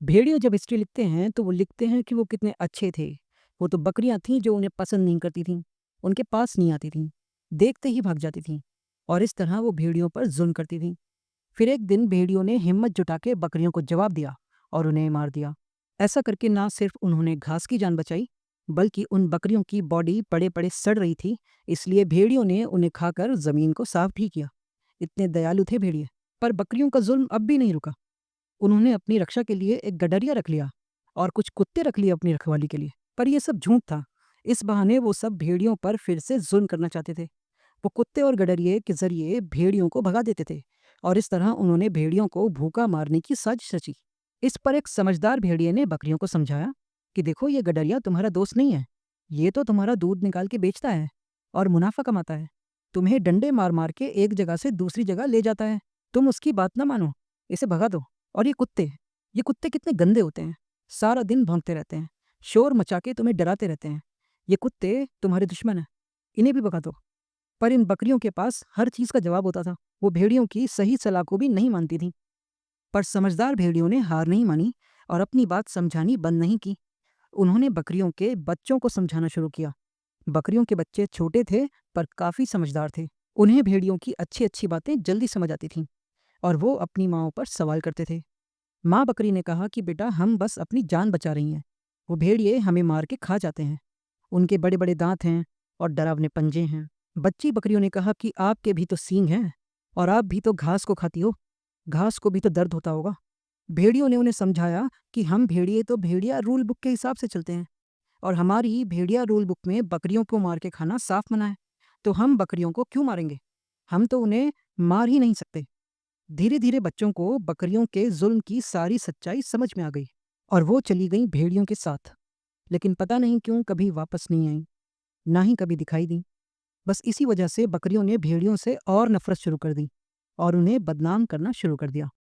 भेड़िया जब हिस्ट्री लिखते हैं तो वो लिखते हैं कि वो कितने अच्छे थे। वो तो बकरियां थीं जो उन्हें पसंद नहीं करती थीं, उनके पास नहीं आती थीं, देखते ही भाग जाती थीं और इस तरह वो भेड़ियों पर जुल्म करती थीं। फिर एक दिन भेड़ियों ने हिम्मत जुटा के बकरियों को जवाब दिया और उन्हें मार दिया। ऐसा करके ना सिर्फ उन्होंने घास की जान बचाई, बल्कि उन बकरियों की बॉडी पड़े पड़े सड़ रही थी, इसलिए भेड़ियों ने उन्हें खाकर जमीन को साफ भी किया। इतने दयालु थे भेड़िए। पर बकरियों का जुल्म अब भी नहीं रुका। उन्होंने अपनी रक्षा के लिए एक गडरिया रख लिया और कुछ कुत्ते रख लिए अपनी रखवाली के लिए। पर यह सब झूठ था। इस बहाने वो सब भेड़ियों पर फिर से जुल्म करना चाहते थे। वो कुत्ते और गडरिये के जरिए भेड़ियों को भगा देते थे और इस तरह उन्होंने भेड़ियों को भूखा मारने की साजिश रची। इस पर एक समझदार भेड़िए ने बकरियों को समझाया कि देखो, ये गडरिया तुम्हारा दोस्त नहीं है। ये तो तुम्हारा दूध निकाल के बेचता है और मुनाफा कमाता है। तुम्हें डंडे मार मार के एक जगह से दूसरी जगह ले जाता है। तुम उसकी बात ना मानो, इसे भगा दो। और ये कुत्ते कितने गंदे होते हैं। सारा दिन भौंकते रहते हैं, शोर मचा के तुम्हें डराते रहते हैं। ये कुत्ते तुम्हारे दुश्मन हैं, इन्हें भी भगा दो। पर इन बकरियों के पास हर चीज का जवाब होता था। वो भेड़ियों की सही सलाह को भी नहीं मानती थी। पर समझदार भेड़ियों ने हार नहीं मानी और अपनी बात समझानी बंद नहीं की। उन्होंने बकरियों के बच्चों को समझाना शुरू किया। बकरियों के बच्चे छोटे थे पर काफी समझदार थे। उन्हें भेड़ियों की अच्छी अच्छी बातें जल्दी समझ आती थीं और वो अपनी माँओं पर सवाल करते थे। माँ बकरी ने कहा कि बेटा, हम बस अपनी जान बचा रही हैं। वो भेड़िए हमें मार के खा जाते हैं। उनके बड़े बड़े दांत हैं और डरावने पंजे हैं। बच्ची बकरियों ने कहा कि आपके भी तो सींग हैं और आप भी तो घास को खाती हो। घास को भी तो दर्द होता होगा। भेड़ियों ने उन्हें समझाया कि हम भेड़िए तो भेड़िया रूल बुक के हिसाब से चलते हैं और हमारी भेड़िया रूल बुक में बकरियों को मार के खाना साफ मना है। तो हम बकरियों को क्यों मारेंगे? हम तो उन्हें मार ही नहीं सकते। धीरे धीरे बच्चों को बकरियों के जुल्म की सारी सच्चाई समझ में आ गई और वो चली गईं भेड़ियों के साथ। लेकिन पता नहीं क्यों कभी वापस नहीं आई, ना ही कभी दिखाई दी। बस इसी वजह से बकरियों ने भेड़ियों से और नफरत शुरू कर दी और उन्हें बदनाम करना शुरू कर दिया।